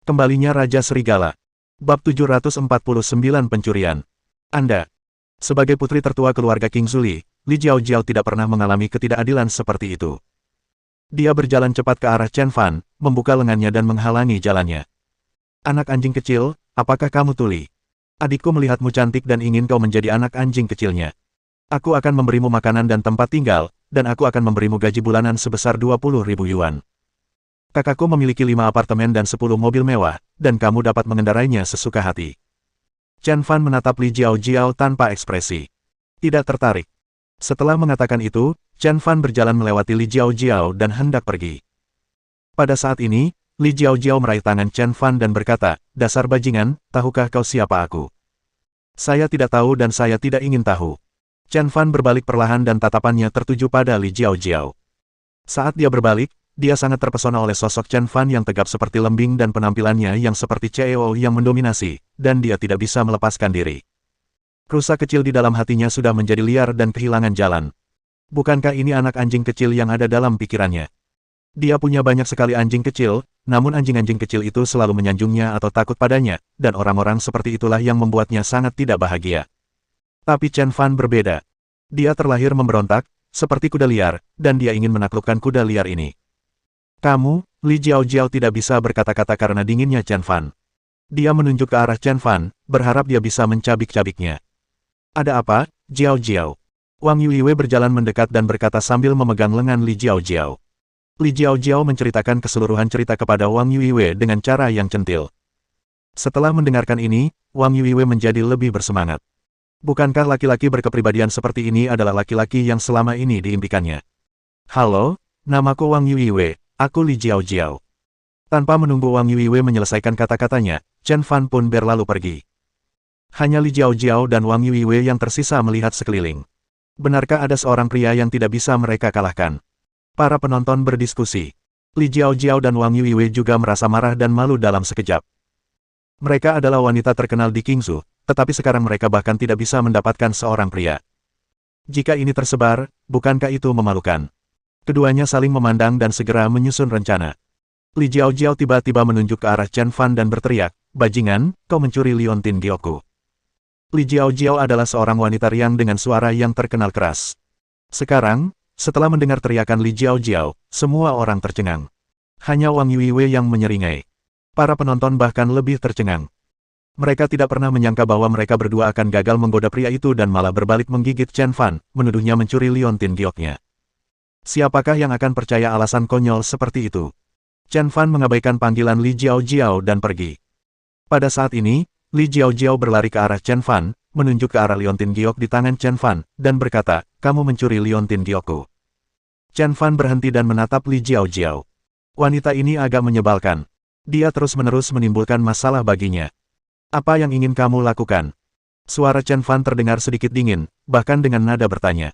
Kembalinya Raja Serigala. Bab 749 Pencurian. Anda. Sebagai putri tertua keluarga King Zuli, Li Jiaojiao tidak pernah mengalami ketidakadilan seperti itu. Dia berjalan cepat ke arah Chen Fan, membuka lengannya dan menghalangi jalannya. Anak anjing kecil, apakah kamu tuli? Adikku melihatmu cantik dan ingin kau menjadi anak anjing kecilnya. Aku akan memberimu makanan dan tempat tinggal, dan aku akan memberimu gaji bulanan sebesar 20.000 yuan. Kakakku memiliki 5 apartemen dan 10 mobil mewah, dan kamu dapat mengendarainya sesuka hati. Chen Fan menatap Li Jiaojiao tanpa ekspresi. Tidak tertarik. Setelah mengatakan itu, Chen Fan berjalan melewati Li Jiaojiao dan hendak pergi. Pada saat ini, Li Jiaojiao meraih tangan Chen Fan dan berkata, "Dasar bajingan, tahukah kau siapa aku?" "Saya tidak tahu dan saya tidak ingin tahu." Chen Fan berbalik perlahan dan tatapannya tertuju pada Li Jiaojiao. Saat dia berbalik, dia sangat terpesona oleh sosok Chen Fan yang tegap seperti lembing dan penampilannya yang seperti CEO yang mendominasi, dan dia tidak bisa melepaskan diri. Rusa kecil di dalam hatinya sudah menjadi liar dan kehilangan jalan. Bukankah ini anak anjing kecil yang ada dalam pikirannya? Dia punya banyak sekali anjing kecil, namun anjing-anjing kecil itu selalu menyanjungnya atau takut padanya, dan orang-orang seperti itulah yang membuatnya sangat tidak bahagia. Tapi Chen Fan berbeda. Dia terlahir memberontak, seperti kuda liar, dan dia ingin menaklukkan kuda liar ini. "Kamu," Li Jiaojiao tidak bisa berkata-kata karena dinginnya Chen Fan. Dia menunjuk ke arah Chen Fan, berharap dia bisa mencabik-cabiknya. "Ada apa, Jiaojiao?" Wang Yuiwei berjalan mendekat dan berkata sambil memegang lengan Li Jiaojiao. Li Jiaojiao menceritakan keseluruhan cerita kepada Wang Yuiwei dengan cara yang centil. Setelah mendengarkan ini, Wang Yuiwei menjadi lebih bersemangat. Bukankah laki-laki berkepribadian seperti ini adalah laki-laki yang selama ini diimpikannya? "Halo, namaku Wang Yuiwei, aku Li Jiaojiao." Tanpa menunggu Wang Yuiwei menyelesaikan kata-katanya, Chen Fan pun berlalu pergi. Hanya Li Jiaojiao dan Wang Yuiwei yang tersisa melihat sekeliling. Benarkah ada seorang pria yang tidak bisa mereka kalahkan? Para penonton berdiskusi. Li Jiaojiao dan Wang Yuiwei juga merasa marah dan malu dalam sekejap. Mereka adalah wanita terkenal di Qingzhou, tetapi sekarang mereka bahkan tidak bisa mendapatkan seorang pria. Jika ini tersebar, bukankah itu memalukan? Keduanya saling memandang dan segera menyusun rencana. Li Jiaojiao tiba-tiba menunjuk ke arah Chen Fan dan berteriak, "Bajingan, kau mencuri liontin Gyoku." Li Jiaojiao adalah seorang wanita riang dengan suara yang terkenal keras. Sekarang, setelah mendengar teriakan Li Jiaojiao, semua orang tercengang. Hanya Wang Yuiwei yang menyeringai. Para penonton bahkan lebih tercengang. Mereka tidak pernah menyangka bahwa mereka berdua akan gagal menggoda pria itu dan malah berbalik menggigit Chen Fan, menuduhnya mencuri liontin Gyoknya. Siapakah yang akan percaya alasan konyol seperti itu? Chen Fan mengabaikan panggilan Li Jiaojiao dan pergi. Pada saat ini, Li Jiaojiao berlari ke arah Chen Fan, menunjuk ke arah liontin giok di tangan Chen Fan, dan berkata, "Kamu mencuri liontin giokku." Chen Fan berhenti dan menatap Li Jiaojiao. Wanita ini agak menyebalkan. Dia terus-menerus menimbulkan masalah baginya. "Apa yang ingin kamu lakukan?" Suara Chen Fan terdengar sedikit dingin, bahkan dengan nada bertanya.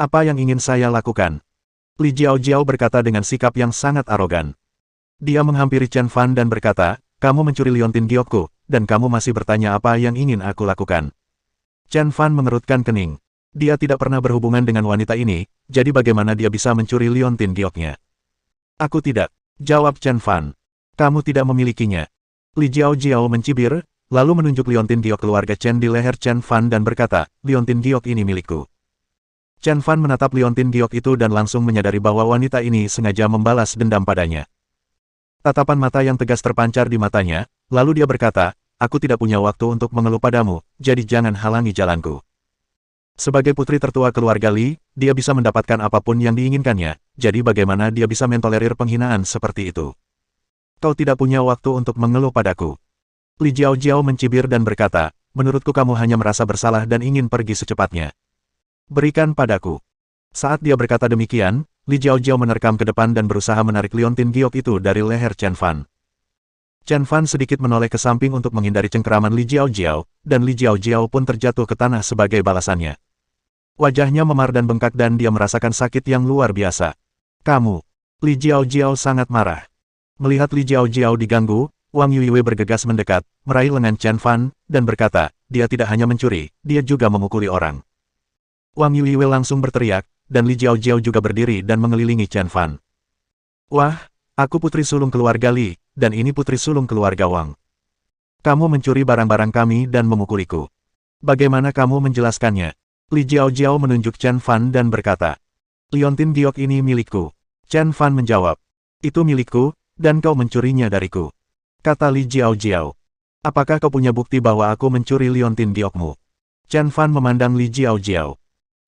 "Apa yang ingin saya lakukan?" Li Jiaojiao berkata dengan sikap yang sangat arogan. Dia menghampiri Chen Fan dan berkata, "Kamu mencuri liontin giokku, dan kamu masih bertanya apa yang ingin aku lakukan." Chen Fan mengerutkan kening. Dia tidak pernah berhubungan dengan wanita ini, jadi bagaimana dia bisa mencuri liontin gioknya? "Aku tidak," jawab Chen Fan. "Kamu tidak memilikinya." Li Jiaojiao mencibir, lalu menunjuk liontin giok keluarga Chen di leher Chen Fan dan berkata, "Liontin giok ini milikku." Chen Fan menatap liontin giok itu dan langsung menyadari bahwa wanita ini sengaja membalas dendam padanya. Tatapan mata yang tegas terpancar di matanya, lalu dia berkata, "Aku tidak punya waktu untuk mengeluh padamu, jadi jangan halangi jalanku." Sebagai putri tertua keluarga Li, dia bisa mendapatkan apapun yang diinginkannya, jadi bagaimana dia bisa mentolerir penghinaan seperti itu? "Kau tidak punya waktu untuk mengeluh padaku." Li Jiaojiao mencibir dan berkata, "Menurutku kamu hanya merasa bersalah dan ingin pergi secepatnya. Berikan padaku." Saat dia berkata demikian, Li Jiaojiao menerkam ke depan dan berusaha menarik liontin giok itu dari leher Chen Fan. Chen Fan sedikit menoleh ke samping untuk menghindari cengkeraman Li Jiaojiao, dan Li Jiaojiao pun terjatuh ke tanah sebagai balasannya. Wajahnya memar dan bengkak dan dia merasakan sakit yang luar biasa. "Kamu!" Li Jiaojiao sangat marah. Melihat Li Jiaojiao diganggu, Wang Yuiwei bergegas mendekat, meraih lengan Chen Fan, dan berkata, "Dia tidak hanya mencuri, dia juga memukuli orang." Wang Yuiwei langsung berteriak, dan Li Jiaojiao juga berdiri dan mengelilingi Chen Fan. "Wah, Aku putri sulung keluarga Li, dan ini putri sulung keluarga Wang. Kamu mencuri barang-barang kami dan memukuliku. Bagaimana kamu menjelaskannya? Li Jiao menunjuk Chen Fan dan berkata, Liontin giok ini milikku. Chen Fan menjawab, itu milikku, dan kau mencurinya dariku. Kata Li Jiao. Apakah kau punya bukti bahwa aku mencuri liontin giokmu? Chen Fan memandang Li Jiao.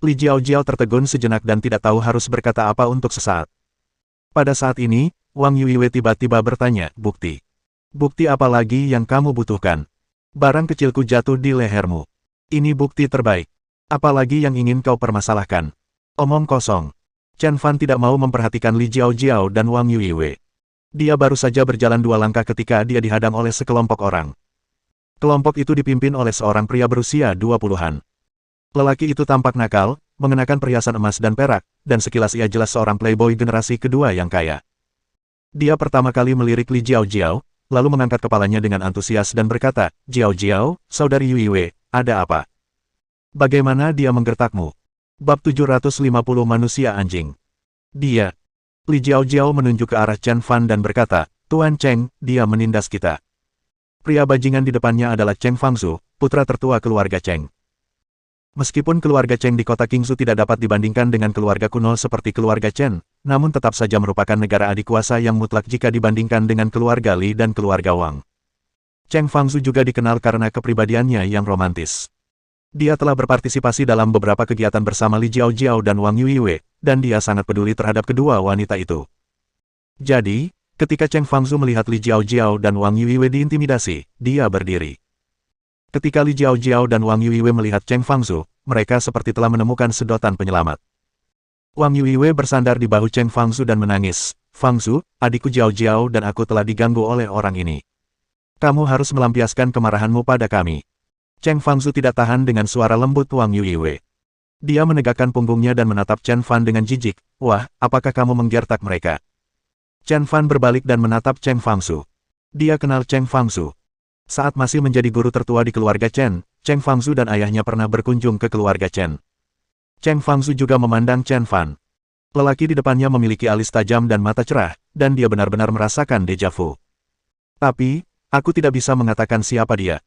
Li Jiao tertegun sejenak dan tidak tahu harus berkata apa untuk sesaat. Pada saat ini, Wang Yuiwei tiba-tiba bertanya, bukti. Bukti apa lagi yang kamu butuhkan? Barang kecilku jatuh di lehermu. Ini bukti terbaik. Apalagi yang ingin kau permasalahkan? Omong kosong. Chen Fan tidak mau memperhatikan Li Jiao dan Wang Yuiwei. Dia baru saja berjalan 2 langkah ketika dia dihadang oleh sekelompok orang. Kelompok itu dipimpin oleh seorang pria berusia 20-an. Lelaki itu tampak nakal, mengenakan perhiasan emas dan perak, dan sekilas ia jelas seorang playboy generasi kedua yang kaya. Dia pertama kali melirik Li Jiao, lalu mengangkat kepalanya dengan antusias dan berkata, Jiao, saudari Yuiwei, ada apa? Bagaimana dia menggertakmu? Bab 750 Manusia Anjing. Dia. Li Jiao menunjuk ke arah Chen Fan dan berkata, Tuan Cheng, dia menindas kita. Pria bajingan di depannya adalah Cheng Fangzu, putra tertua keluarga Cheng. Meskipun keluarga Cheng di kota Qingzhou tidak dapat dibandingkan dengan keluarga kuno seperti keluarga Chen, namun tetap saja merupakan negara adik kuasa yang mutlak jika dibandingkan dengan keluarga Li dan keluarga Wang. Cheng Fangzu juga dikenal karena kepribadiannya yang romantis. Dia telah berpartisipasi dalam beberapa kegiatan bersama Li Jiao dan Wang Yuiwei, dan dia sangat peduli terhadap kedua wanita itu. Jadi, ketika Cheng Fangzu melihat Li Jiao dan Wang Yuiwei diintimidasi, dia berdiri. Ketika Li Jiao dan Wang Yuiwei melihat Cheng Fangzu, mereka seperti telah menemukan sedotan penyelamat. Wang Yuiwei bersandar di bahu Cheng Fangzu dan menangis, Fangzu, adikku Jiao dan aku telah diganggu oleh orang ini. Kamu harus melampiaskan kemarahanmu pada kami. Cheng Fangzu tidak tahan dengan suara lembut Wang Yuiwei. Dia menegakkan punggungnya dan menatap Chen Fan dengan jijik, wah, apakah kamu menggertak mereka? Chen Fan berbalik dan menatap Cheng Fangzu. Dia kenal Cheng Fangzu. Saat masih menjadi guru tertua di keluarga Chen, Cheng Fangzu dan ayahnya pernah berkunjung ke keluarga Chen. Cheng Fangzu juga memandang Chen Fan. Lelaki di depannya memiliki alis tajam dan mata cerah, dan dia benar-benar merasakan deja vu. Tapi, aku tidak bisa mengatakan siapa dia.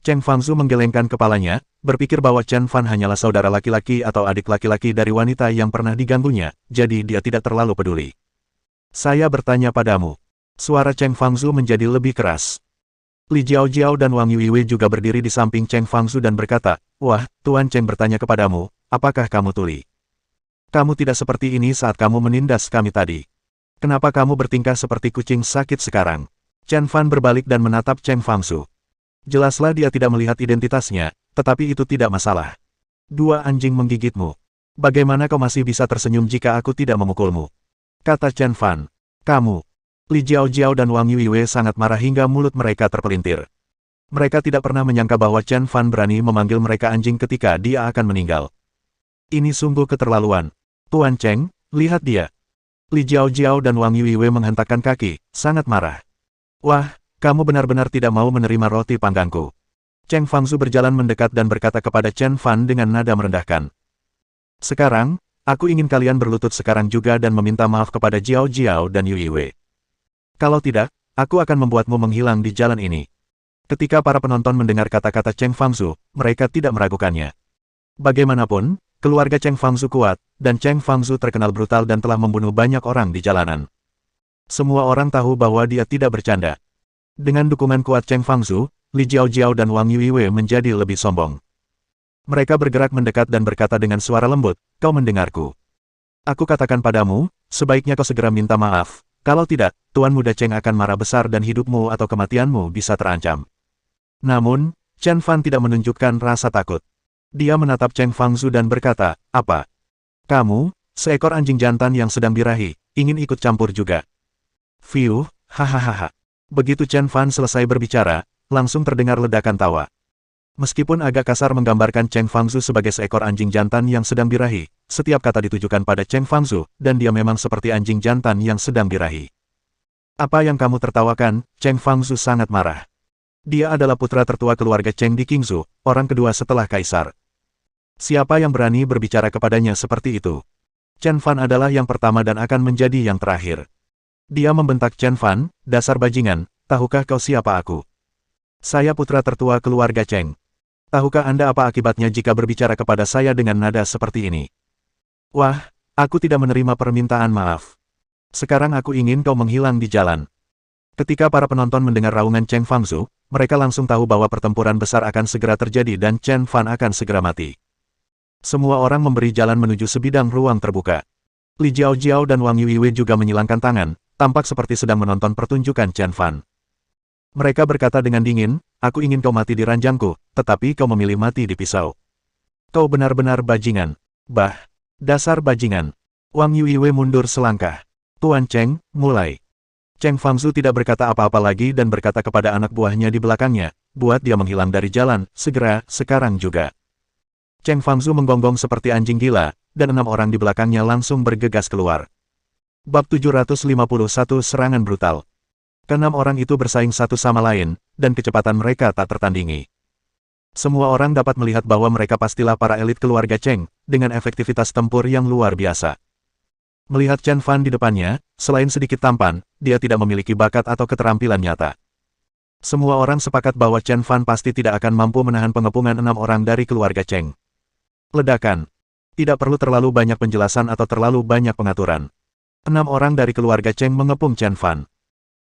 Cheng Fangzu menggelengkan kepalanya, berpikir bahwa Chen Fan hanyalah saudara laki-laki atau adik laki-laki dari wanita yang pernah diganggunya, jadi dia tidak terlalu peduli. Saya bertanya padamu. Suara Cheng Fangzu menjadi lebih keras. Li Jiao dan Wang Yuiwei juga berdiri di samping Cheng Fangzu dan berkata, wah, Tuan Cheng bertanya kepadamu, apakah kamu tuli? Kamu tidak seperti ini saat kamu menindas kami tadi. Kenapa kamu bertingkah seperti kucing sakit sekarang? Chen Fan berbalik dan menatap Cheng Fangzu. Jelaslah dia tidak melihat identitasnya, tetapi itu tidak masalah. 2 anjing menggigitmu. Bagaimana kau masih bisa tersenyum jika aku tidak memukulmu? Kata Chen Fan. Kamu. Li Jiao dan Wang Yuiwei sangat marah hingga mulut mereka terpelintir. Mereka tidak pernah menyangka bahwa Chen Fan berani memanggil mereka anjing ketika dia akan meninggal. Ini sungguh keterlaluan. Tuan Cheng, lihat dia. Li Jiao dan Wang Yuiwei menghentakkan kaki, sangat marah. Wah, kamu benar-benar tidak mau menerima roti panggangku. Cheng Fangzu berjalan mendekat dan berkata kepada Chen Fan dengan nada merendahkan. Sekarang, aku ingin kalian berlutut sekarang juga dan meminta maaf kepada Jiao dan Yuiwei. Kalau tidak, aku akan membuatmu menghilang di jalan ini. Ketika para penonton mendengar kata-kata Cheng Fangzu, mereka tidak meragukannya. Bagaimanapun, keluarga Cheng Fangzu kuat, dan Cheng Fangzu terkenal brutal dan telah membunuh banyak orang di jalanan. Semua orang tahu bahwa dia tidak bercanda. Dengan dukungan kuat Cheng Fangzu, Li Jiao dan Wang Yuiwei menjadi lebih sombong. Mereka bergerak mendekat dan berkata dengan suara lembut, kau mendengarku. Aku katakan padamu, sebaiknya kau segera minta maaf. Kalau tidak, Tuan Muda Cheng akan marah besar dan hidupmu atau kematianmu bisa terancam. Namun, Chen Fan tidak menunjukkan rasa takut. Dia menatap Cheng Fangzu dan berkata, apa? Kamu, seekor anjing jantan yang sedang birahi, ingin ikut campur juga? Fiuh, hahaha. Begitu Chen Fan selesai berbicara, langsung terdengar ledakan tawa. Meskipun agak kasar menggambarkan Cheng Fangzu sebagai seekor anjing jantan yang sedang birahi, setiap kata ditujukan pada Cheng Fangzu, dan dia memang seperti anjing jantan yang sedang birahi. Apa yang kamu tertawakan? Cheng Fangzu sangat marah. Dia adalah putra tertua keluarga Cheng di Qingzhou, orang kedua setelah kaisar. Siapa yang berani berbicara kepadanya seperti itu? Chen Fan adalah yang pertama dan akan menjadi yang terakhir. Dia membentak Chen Fan, dasar bajingan, tahukah kau siapa aku? Saya putra tertua keluarga Cheng. Tahukah Anda apa akibatnya jika berbicara kepada saya dengan nada seperti ini? Wah, aku tidak menerima permintaan maaf. Sekarang aku ingin kau menghilang di jalan. Ketika para penonton mendengar raungan Cheng Fangzu, mereka langsung tahu bahwa pertempuran besar akan segera terjadi dan Chen Fan akan segera mati. Semua orang memberi jalan menuju sebidang ruang terbuka. Li Jiaojiao dan Wang Yuiwei juga menyilangkan tangan, tampak seperti sedang menonton pertunjukan Chen Fan. Mereka berkata dengan dingin, aku ingin kau mati di ranjangku, tetapi kau memilih mati di pisau. Kau benar-benar bajingan. Bah, dasar bajingan. Wang Yuiwei mundur selangkah. Tuan Cheng, mulai. Cheng Fangzu tidak berkata apa-apa lagi dan berkata kepada anak buahnya di belakangnya, buat dia menghilang dari jalan, segera, sekarang juga. Cheng Fangzu menggonggong seperti anjing gila, dan 6 orang di belakangnya langsung bergegas keluar. Bab 751 Serangan Brutal. Keenam orang itu bersaing satu sama lain, dan kecepatan mereka tak tertandingi. Semua orang dapat melihat bahwa mereka pastilah para elit keluarga Cheng, dengan efektivitas tempur yang luar biasa. Melihat Chen Fan di depannya, selain sedikit tampan, dia tidak memiliki bakat atau keterampilan nyata. Semua orang sepakat bahwa Chen Fan pasti tidak akan mampu menahan pengepungan 6 orang dari keluarga Cheng. Ledakan. Tidak perlu terlalu banyak penjelasan atau terlalu banyak pengaturan. 6 orang dari keluarga Cheng mengepung Chen Fan.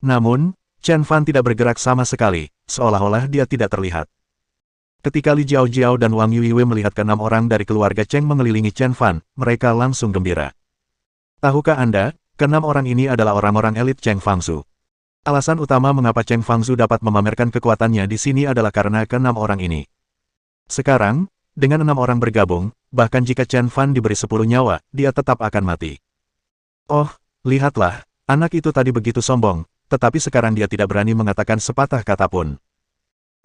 Namun, Chen Fan tidak bergerak sama sekali, seolah-olah dia tidak terlihat. Ketika Li Jiaojiao dan Wang Yuiwei melihat ke-6 orang dari keluarga Cheng mengelilingi Chen Fan, mereka langsung gembira. Tahukah Anda, ke-6 orang ini adalah orang-orang elit Cheng Fangzu. Alasan utama mengapa Cheng Fangzu dapat memamerkan kekuatannya di sini adalah karena ke-6 orang ini. Sekarang, dengan 6 orang bergabung, bahkan jika Chen Fan diberi 10 nyawa, dia tetap akan mati. Oh, lihatlah, anak itu tadi begitu sombong. Tetapi sekarang dia tidak berani mengatakan sepatah kata pun.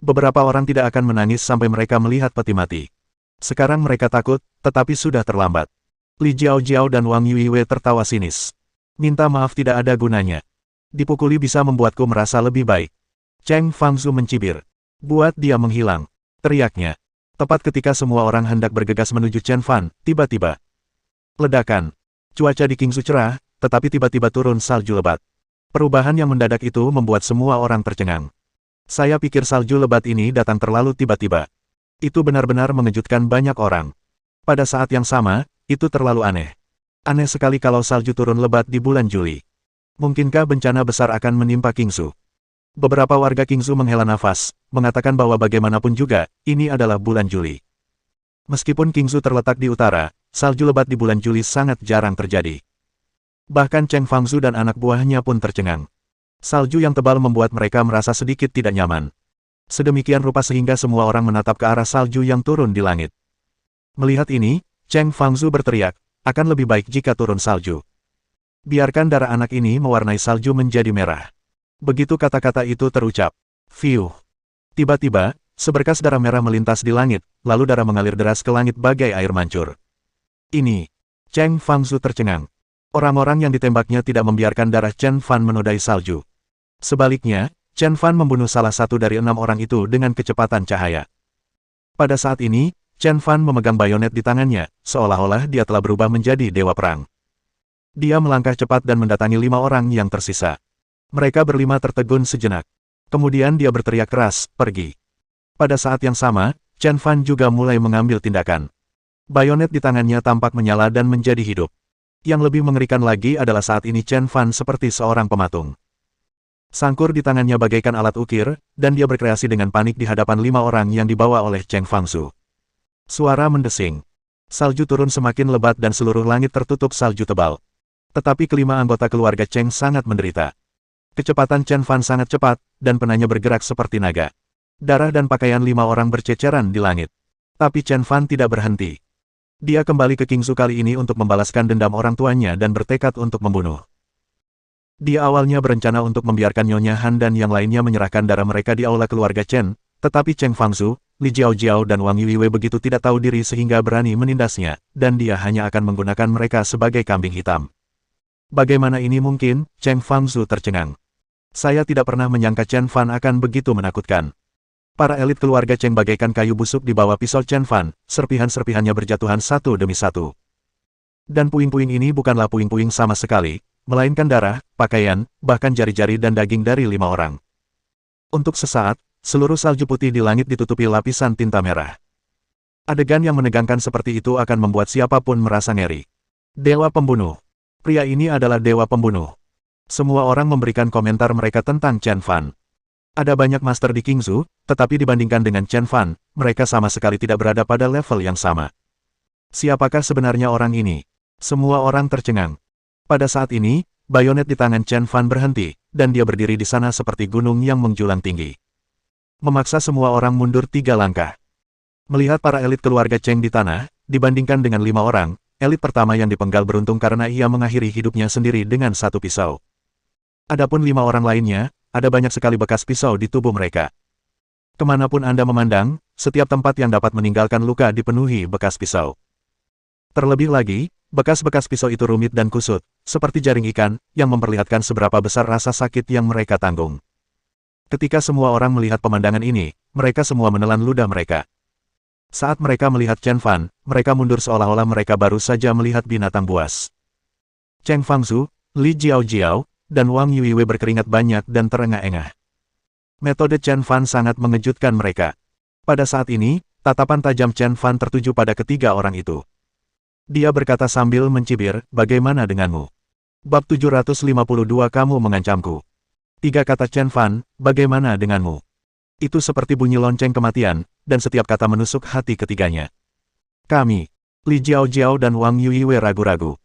Beberapa orang tidak akan menangis sampai mereka melihat peti mati. Sekarang mereka takut, tetapi sudah terlambat. Li Jiaojiao dan Wang Yuiwei tertawa sinis. Minta maaf tidak ada gunanya. Dipukuli bisa membuatku merasa lebih baik. Cheng Fangzu mencibir. Buat dia menghilang. Teriaknya. Tepat ketika semua orang hendak bergegas menuju Chen Fan, tiba-tiba. Ledakan. Cuaca di Qingzu cerah, tetapi tiba-tiba turun salju lebat. Perubahan yang mendadak itu membuat semua orang tercengang. Saya pikir salju lebat ini datang terlalu tiba-tiba. Itu benar-benar mengejutkan banyak orang. Pada saat yang sama, itu terlalu aneh. Aneh sekali kalau salju turun lebat di bulan Juli. Mungkinkah bencana besar akan menimpa Qingzu? Beberapa warga Qingzu menghela nafas, mengatakan bahwa bagaimanapun juga, ini adalah bulan Juli. Meskipun Qingzu terletak di utara, salju lebat di bulan Juli sangat jarang terjadi. Bahkan Cheng Fangzu dan anak buahnya pun tercengang. Salju yang tebal membuat mereka merasa sedikit tidak nyaman. Sedemikian rupa sehingga semua orang menatap ke arah salju yang turun di langit. Melihat ini, Cheng Fangzu berteriak, akan lebih baik jika turun salju. Biarkan darah anak ini mewarnai salju menjadi merah. Begitu kata-kata itu terucap. Fiuh. Tiba-tiba, seberkas darah merah melintas di langit, lalu darah mengalir deras ke langit bagai air mancur. Ini. Cheng Fangzu tercengang. Orang-orang yang ditembaknya tidak membiarkan darah Chen Fan menodai salju. Sebaliknya, Chen Fan membunuh salah satu dari 6 orang itu dengan kecepatan cahaya. Pada saat ini, Chen Fan memegang bayonet di tangannya, seolah-olah dia telah berubah menjadi dewa perang. Dia melangkah cepat dan mendatangi 5 orang yang tersisa. Mereka berlima tertegun sejenak. Kemudian dia berteriak keras, pergi. Pada saat yang sama, Chen Fan juga mulai mengambil tindakan. Bayonet di tangannya tampak menyala dan menjadi hidup. Yang lebih mengerikan lagi adalah saat ini Chen Fan seperti seorang pematung. Sangkur di tangannya bagaikan alat ukir, dan dia berkreasi dengan panik di hadapan 5 orang yang dibawa oleh Cheng Fangzu. Suara mendesing. Salju turun semakin lebat dan seluruh langit tertutup salju tebal. Tetapi kelima anggota keluarga Cheng sangat menderita. Kecepatan Chen Fan sangat cepat, dan penanya bergerak seperti naga. Darah dan pakaian 5 orang berceceran di langit. Tapi Chen Fan tidak berhenti. Dia kembali ke Qingzu kali ini untuk membalaskan dendam orang tuanya dan bertekad untuk membunuh. Dia awalnya berencana untuk membiarkan Nyonya Han dan yang lainnya menyerahkan darah mereka di aula keluarga Chen, tetapi Cheng Fangzu, Li Jiaojiao dan Wang Yuiwei begitu tidak tahu diri sehingga berani menindasnya, dan dia hanya akan menggunakan mereka sebagai kambing hitam. Bagaimana ini mungkin? Cheng Fangzu tercengang. Saya tidak pernah menyangka Chen Fan akan begitu menakutkan. Para elit keluarga Cheng bagaikan kayu busuk di bawah pisau Chen Fan, serpihan-serpihannya berjatuhan satu demi satu. Dan puing-puing ini bukanlah puing-puing sama sekali, melainkan darah, pakaian, bahkan jari-jari dan daging dari 5 orang. Untuk sesaat, seluruh salju putih di langit ditutupi lapisan tinta merah. Adegan yang menegangkan seperti itu akan membuat siapapun merasa ngeri. Dewa pembunuh. Pria ini adalah dewa pembunuh. Semua orang memberikan komentar mereka tentang Chen Fan. Ada banyak master di Qingzu, tetapi dibandingkan dengan Chen Fan, mereka sama sekali tidak berada pada level yang sama. Siapakah sebenarnya orang ini? Semua orang tercengang. Pada saat ini, bayonet di tangan Chen Fan berhenti, dan dia berdiri di sana seperti gunung yang menjulang tinggi. Memaksa semua orang mundur 3 langkah. Melihat para elit keluarga Cheng di tanah, dibandingkan dengan 5 orang, elit pertama yang dipenggal beruntung karena ia mengakhiri hidupnya sendiri dengan 1 pisau. Adapun 5 orang lainnya, ada banyak sekali bekas pisau di tubuh mereka. Kemanapun Anda memandang, setiap tempat yang dapat meninggalkan luka dipenuhi bekas pisau. Terlebih lagi, bekas-bekas pisau itu rumit dan kusut, seperti jaring ikan, yang memperlihatkan seberapa besar rasa sakit yang mereka tanggung. Ketika semua orang melihat pemandangan ini, mereka semua menelan ludah mereka. Saat mereka melihat Chen Fan, mereka mundur seolah-olah mereka baru saja melihat binatang buas. Cheng Fangzu, Li Jiao, dan Wang Yuiwei berkeringat banyak dan terengah-engah. Metode Chen Fan sangat mengejutkan mereka. Pada saat ini, tatapan tajam Chen Fan tertuju pada ketiga orang itu. Dia berkata sambil mencibir, bagaimana denganmu? Bab 752 kamu mengancamku. 3 kata Chen Fan, bagaimana denganmu? Itu seperti bunyi lonceng kematian, dan setiap kata menusuk hati ketiganya. Kami, Li Jiao dan Wang Yuiwei ragu-ragu.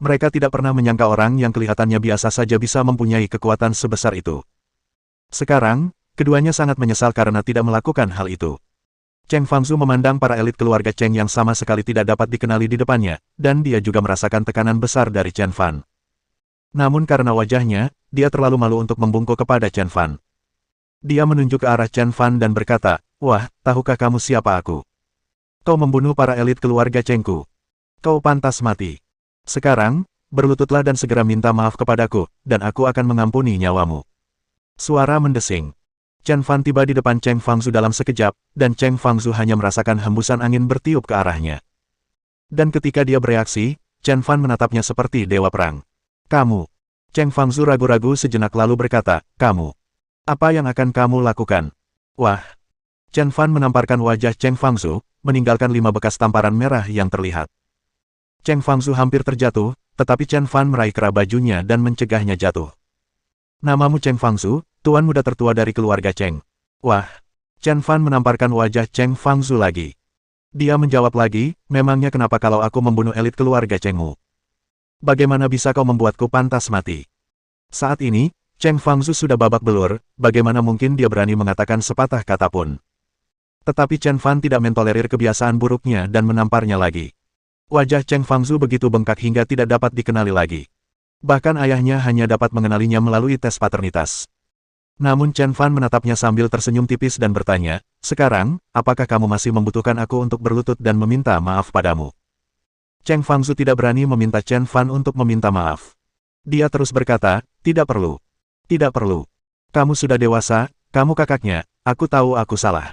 Mereka tidak pernah menyangka orang yang kelihatannya biasa saja bisa mempunyai kekuatan sebesar itu. Sekarang, keduanya sangat menyesal karena tidak melakukan hal itu. Cheng Fangzu memandang para elit keluarga Cheng yang sama sekali tidak dapat dikenali di depannya, dan dia juga merasakan tekanan besar dari Chen Fan. Namun karena wajahnya, dia terlalu malu untuk membungkuk kepada Chen Fan. Dia menunjuk ke arah Chen Fan dan berkata, wah, tahukah kamu siapa aku? Kau membunuh para elit keluarga Chengku. Kau pantas mati. Sekarang, berlututlah dan segera minta maaf kepadaku, dan aku akan mengampuni nyawamu. Suara mendesing. Chen Fan tiba di depan Cheng Fangzu dalam sekejap, dan Cheng Fangzu hanya merasakan hembusan angin bertiup ke arahnya. Dan ketika dia bereaksi, Chen Fan menatapnya seperti dewa perang. Kamu. Cheng Fangzu ragu-ragu sejenak lalu berkata, kamu. Apa yang akan kamu lakukan? Wah. Chen Fan menamparkan wajah Cheng Fangzu, meninggalkan 5 bekas tamparan merah yang terlihat. Cheng Fangzu hampir terjatuh, tetapi Chen Fan meraih kerah bajunya dan mencegahnya jatuh. Namamu Cheng Fangzu, tuan muda tertua dari keluarga Cheng. Wah. Chen Fan menamparkan wajah Cheng Fangzu lagi. Dia menjawab lagi, memangnya kenapa kalau aku membunuh elit keluarga Chengmu? Bagaimana bisa kau membuatku pantas mati? Saat ini, Cheng Fangzu sudah babak belur, bagaimana mungkin dia berani mengatakan sepatah kata pun. Tetapi Chen Fan tidak mentolerir kebiasaan buruknya dan menamparnya lagi. Wajah Cheng Fangzu begitu bengkak hingga tidak dapat dikenali lagi. Bahkan ayahnya hanya dapat mengenalinya melalui tes paternitas. Namun Chen Fan menatapnya sambil tersenyum tipis dan bertanya, sekarang, apakah kamu masih membutuhkan aku untuk berlutut dan meminta maaf padamu? Cheng Fangzu tidak berani meminta Chen Fan untuk meminta maaf. Dia terus berkata, tidak perlu. Tidak perlu. Kamu sudah dewasa, kamu kakaknya, aku tahu aku salah.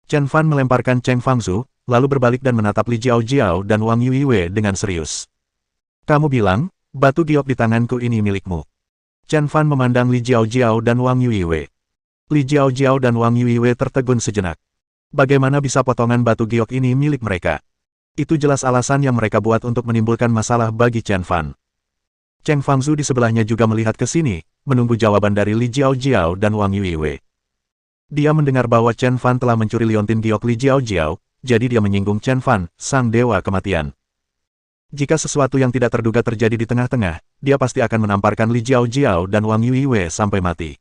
Chen Fan melemparkan Cheng Fangzu, lalu berbalik dan menatap Li Jiao dan Wang Yuiwei dengan serius. Kamu bilang, batu giok di tanganku ini milikmu. Chen Fan memandang Li Jiao dan Wang Yuiwei. Li Jiao dan Wang Yuiwei tertegun sejenak. Bagaimana bisa potongan batu giok ini milik mereka? Itu jelas alasan yang mereka buat untuk menimbulkan masalah bagi Chen Fan. Cheng Fangzu di sebelahnya juga melihat ke sini, menunggu jawaban dari Li Jiao dan Wang Yuiwei. Dia mendengar bahwa Chen Fan telah mencuri liontin giok Li Jiao, jadi dia menyinggung Chen Fan, sang dewa kematian. Jika sesuatu yang tidak terduga terjadi di tengah-tengah, dia pasti akan menamparkan Li Jiao dan Wang Yuiwei sampai mati.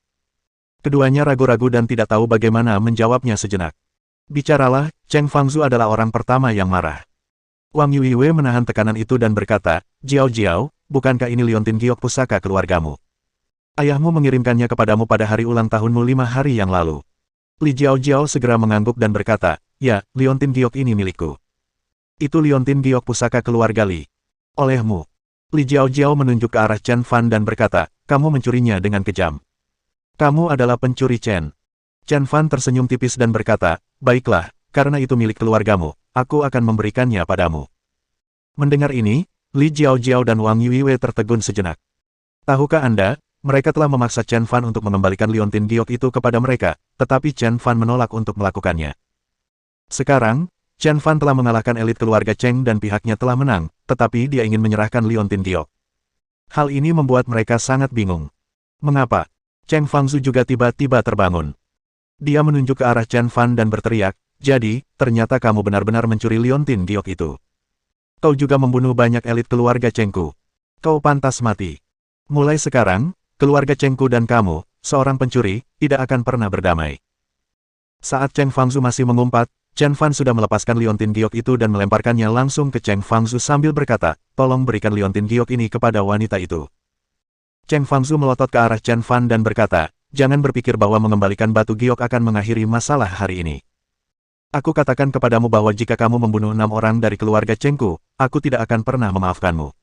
Keduanya ragu-ragu dan tidak tahu bagaimana menjawabnya sejenak. Bicaralah, Cheng Fangzu adalah orang pertama yang marah. Wang Yuiwei menahan tekanan itu dan berkata, Jiao, bukankah ini liontin giok pusaka keluargamu? Ayahmu mengirimkannya kepadamu pada hari ulang tahunmu 5 hari yang lalu. Li Jiao segera mengangguk dan berkata, ya, liontin giok ini milikku. Itu liontin giok pusaka keluarga Li. Olehmu. Li Jiao menunjuk ke arah Chen Fan dan berkata, kamu mencurinya dengan kejam. Kamu adalah pencuri Chen. Chen Fan tersenyum tipis dan berkata, baiklah, karena itu milik keluargamu, aku akan memberikannya padamu. Mendengar ini, Li Jiao dan Wang Yuiwei tertegun sejenak. Tahukah Anda, mereka telah memaksa Chen Fan untuk mengembalikan liontin giok itu kepada mereka, tetapi Chen Fan menolak untuk melakukannya. Sekarang, Chen Fan telah mengalahkan elit keluarga Cheng dan pihaknya telah menang, tetapi dia ingin menyerahkan liontin giok. Hal ini membuat mereka sangat bingung. Mengapa? Cheng Fangzu juga tiba-tiba terbangun. Dia menunjuk ke arah Chen Fan dan berteriak, "Jadi, ternyata kamu benar-benar mencuri liontin giok itu. Kau juga membunuh banyak elit keluarga Chengku. Kau pantas mati. Mulai sekarang, keluarga Chengku dan kamu, seorang pencuri, tidak akan pernah berdamai." Saat Cheng Fangzu masih mengumpat, Chen Fan sudah melepaskan liontin giok itu dan melemparkannya langsung ke Cheng Fangzu sambil berkata, "Tolong berikan liontin giok ini kepada wanita itu." Cheng Fangzu melotot ke arah Chen Fan dan berkata, "Jangan berpikir bahwa mengembalikan batu giok akan mengakhiri masalah hari ini. Aku katakan kepadamu bahwa jika kamu membunuh 6 orang dari keluarga Chengku, aku tidak akan pernah memaafkanmu."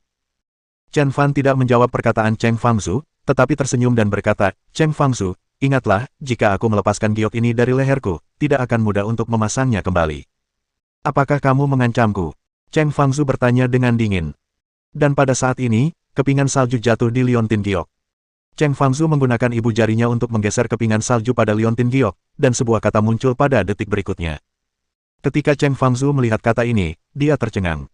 Chen Fan tidak menjawab perkataan Cheng Fangzu, tetapi tersenyum dan berkata, "Cheng Fangzu, ingatlah, jika aku melepaskan giok ini dari leherku, tidak akan mudah untuk memasangnya kembali. Apakah kamu mengancamku?" Cheng Fangzu bertanya dengan dingin. Dan pada saat ini, kepingan salju jatuh di liontin giok. Cheng Fangzu menggunakan ibu jarinya untuk menggeser kepingan salju pada liontin giok, dan sebuah kata muncul pada detik berikutnya. Ketika Cheng Fangzu melihat kata ini, dia tercengang.